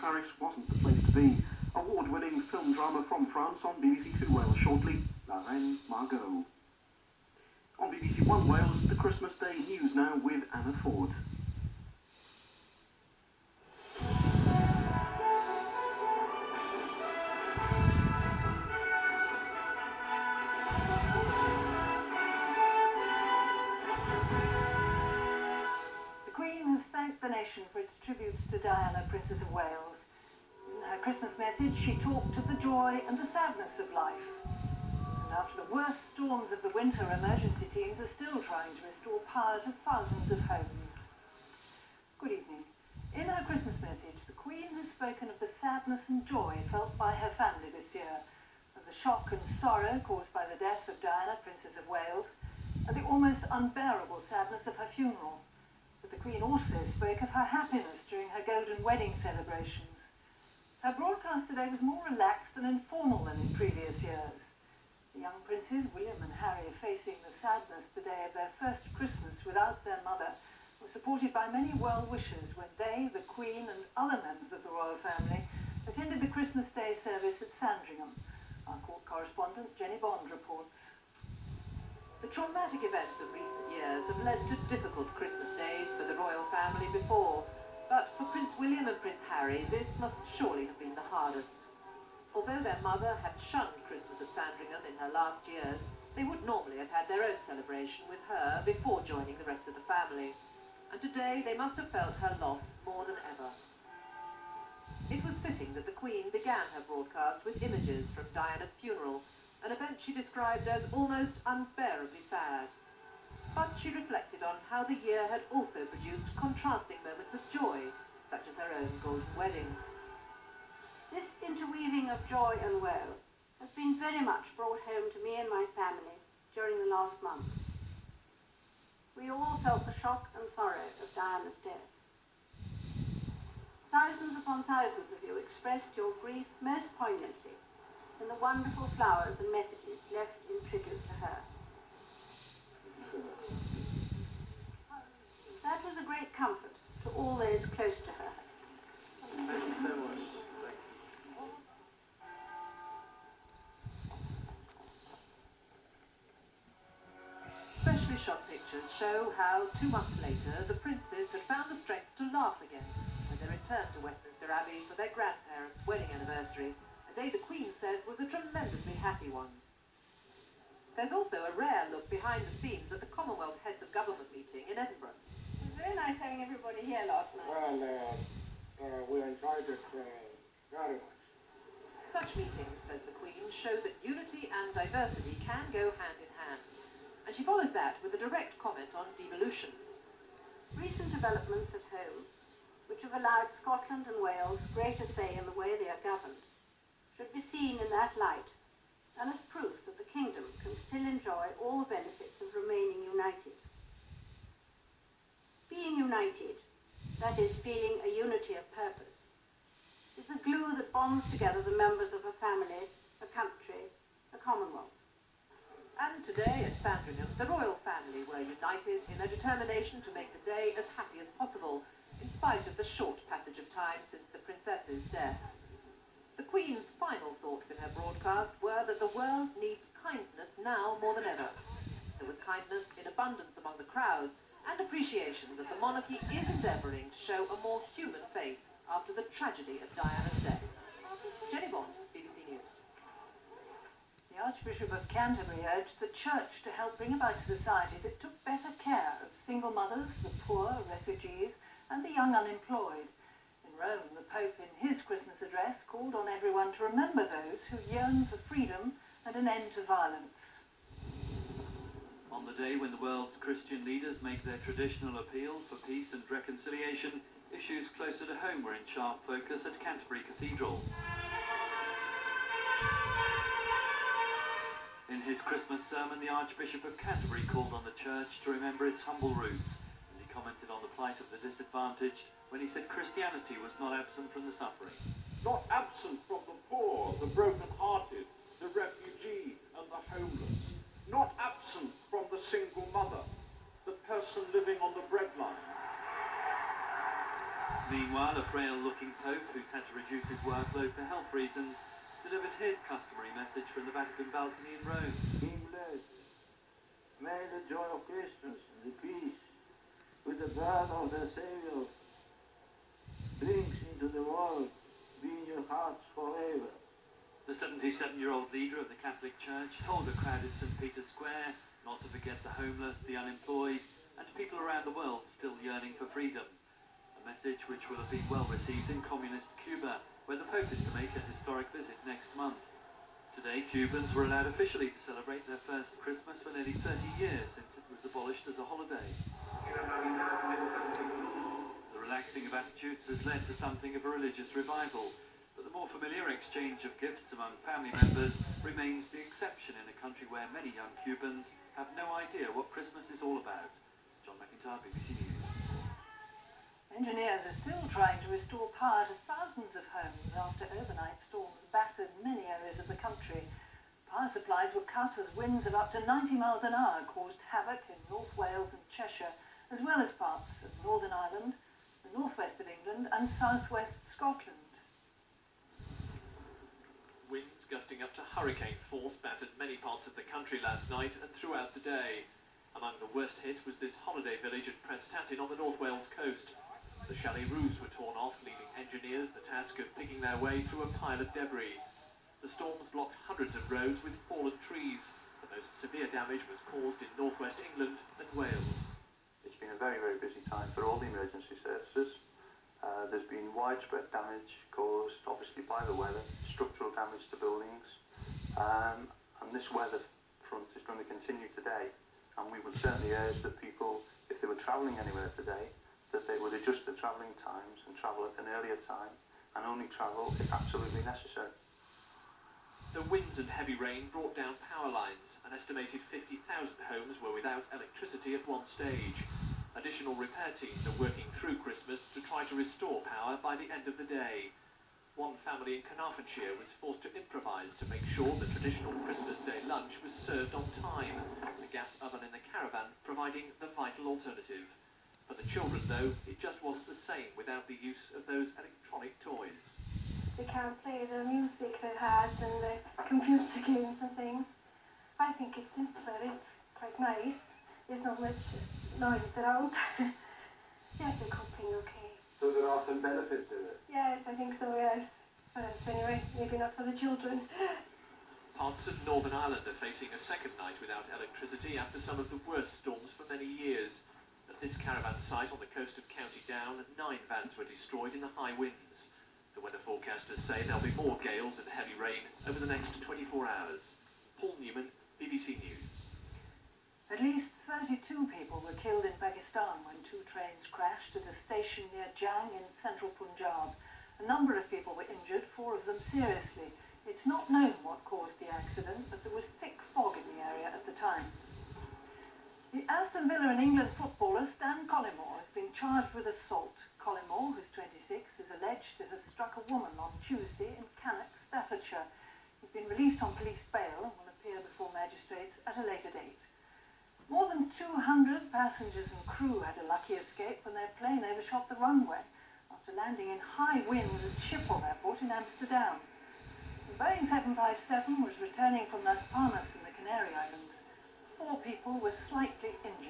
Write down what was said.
Paris wasn't the place to be. Award-winning film drama from France on BBC Two Wales shortly, La Reine Margot. On BBC One Wales, the Christmas Day news now with Anna Ford. The nation for its tributes to Diana, Princess of Wales. In her Christmas message, she talked of the joy and the sadness of life. And after the worst storms of the winter, emergency teams are still trying to restore power to thousands of homes. Good evening. In her Christmas message, the Queen has spoken of the sadness and joy felt by her family this year, of the shock and sorrow caused by the death of Diana, Princess of Wales, and the almost unbearable sadness of her funeral. But the Queen also spoke of her happiness during her golden wedding celebrations. Her broadcast today was more relaxed and informal than in previous years. The young princes, William and Harry, facing the sadness today of their first Christmas without their mother, were supported by many well-wishers when they, the Queen and other members of the royal family, attended the Christmas Day service at Sandringham. Our court correspondent, Jenny Bond, reports. The traumatic events of recent years have led to difficult Christmas days for the royal family before, but for Prince William and Prince Harry, this must surely have been the hardest. Although their mother had shunned Christmas at Sandringham in her last years, they would normally have had their own celebration with her before joining the rest of the family, and today they must have felt her loss more than ever. It was fitting that the Queen began her broadcast with images from Diana's funeral, an event she described as almost unbearably sad. But she reflected on how the year had also produced contrasting moments of joy, such as her own golden wedding. This interweaving of joy and woe has been very much brought home to me and my family during the last month. We all felt the shock and sorrow of Diana's death. Thousands upon thousands of you expressed your grief most poignantly in the wonderful flowers and messages left in tribute to her. That was a great comfort to all those close to her. Thank you so much. Specially shot pictures show how, 2 months later, the princes had found the strength to laugh again when they returned to Westminster Abbey for their grandparents' wedding anniversary, a day the Queen says was a tremendously happy one. There's also a rare look behind the scenes at the Commonwealth Heads of Government meeting in Edinburgh. It was very nice having everybody here last night. Well, we enjoyed it very much. Such meetings, says the Queen, show that unity and diversity can go hand in hand. And she follows that with a direct comment on devolution. Recent developments at home, which have allowed Scotland and Wales greater say in the way they are governed, should be seen in that light, and as proof that the kingdom can still enjoy all the benefits of remaining united. Being united, that is, feeling a unity of purpose, is the glue that bonds together the members of a family, a country, a commonwealth. And today at Sandringham, the royal family were united in their determination to make the day as happy as possible, in spite of the short passage of time since the princess's death. The Queen's final thoughts in her broadcast were that the world needs kindness now more than ever. There was kindness in abundance among the crowds, and appreciation that the monarchy is endeavouring to show a more human face after the tragedy of Diana's death. Jenny Bond, BBC News. The Archbishop of Canterbury urged the Church to help bring about a society that took better care of single mothers, the poor, refugees, and the young unemployed. In Rome, the Pope, in his Christmas address, called on everyone to remember those who yearn for freedom and an end to violence. On the day when the world's Christian leaders make their traditional appeals for peace and reconciliation, issues closer to home were in sharp focus at Canterbury Cathedral. In his Christmas sermon, the Archbishop of Canterbury called on the Church to remember its humble roots, and he commented on the plight of the disadvantaged when he said Christianity was not absent from the suffering. Not absent from the poor, the broken-hearted, the refugee and the homeless. Not absent from the single mother, the person living on the breadline. Meanwhile, a frail-looking Pope who's had to reduce his workload for health reasons delivered his customary message from the Vatican balcony in Rome. Be blessed. May the joy of Christmas and the peace with the birth of the Savior brings into the world be in your hearts forever. The 77-year-old leader of the Catholic Church told a crowded St. Peter's Square not to forget the homeless, the unemployed, and people around the world still yearning for freedom. A message which will have been well received in communist Cuba, where the Pope is to make a historic visit next month. Today, Cubans were allowed officially to celebrate their first Christmas for nearly 30 years since it was abolished as a holiday. The relaxing of attitudes has led to something of a religious revival, but the more familiar exchange of gifts among family members remains the exception in a country where many young Cubans have no idea what Christmas is all about. John McIntyre, BBC News. Engineers are still trying to restore power to thousands of homes after overnight storms battered many areas of the country. Power supplies were cut as winds of up to 90 miles an hour caused havoc in North Wales and Cheshire, as well as parts of Northern Ireland, the northwest of England and southwest Scotland. Winds gusting up to hurricane force battered many parts of the country last night and throughout the day. Among the worst hit was this holiday village at Prestatyn on the North Wales coast. The chalet roofs were torn off, leaving engineers the task of picking their way through a pile of debris. The storms blocked hundreds of roads with fallen trees. The most severe damage was caused in northwest England and Wales. It's been a very, very busy time for all the emergency services. There's been widespread damage caused, obviously, by the weather, structural damage to buildings, and this weather front is going to continue today. And we would certainly urge that people, if they were travelling anywhere today, that they would adjust their travelling times and travel at an earlier time and only travel if absolutely necessary. The winds and heavy rain brought down power lines. An estimated 50,000 homes were without electricity at one stage. Additional repair teams are working through Christmas to try to restore power by the end of the day. One family in Carnarvonshire was forced to improvise to make sure the traditional Christmas Day lunch was served on time, the gas oven in the caravan providing the vital alternative. For the children, though, it just wasn't the same without the use of those electronic toys. They can't play the music they had and the computer games and things. I think it's simpler, it's quite nice. There's not much noise around. Yes, they're coping okay. So there are some benefits in it? Yes, I think so, yes. For us anyway, maybe not for the children. Parts of Northern Ireland are facing a second night without electricity after some of the worst storms for many years. At this caravan site on the coast of County Down, 9 vans were destroyed in the high winds. The weather forecasters say there'll be more gales and heavy rain over the next 24 hours. Paul Newman, BBC News. At least 32 people were killed in Pakistan when 2 trains crashed at a station near Jang in central Punjab. A number of people were injured, 4 of them seriously. It's not known what caused the accident, but there was thick fog in the area at the time. The Aston Villa and England footballer Stan Collymore has been charged with assault. Collymore, who's 26, is alleged to have struck a woman on Tuesday in Cannock, Staffordshire. He's been released on police bail and will appear before magistrates at a later date. More than 200 passengers and crew had a lucky escape when their plane overshot the runway after landing in high winds at Schiphol Airport in Amsterdam. The Boeing 757 was returning from Las Palmas in the Canary Islands. 4 people were slightly injured.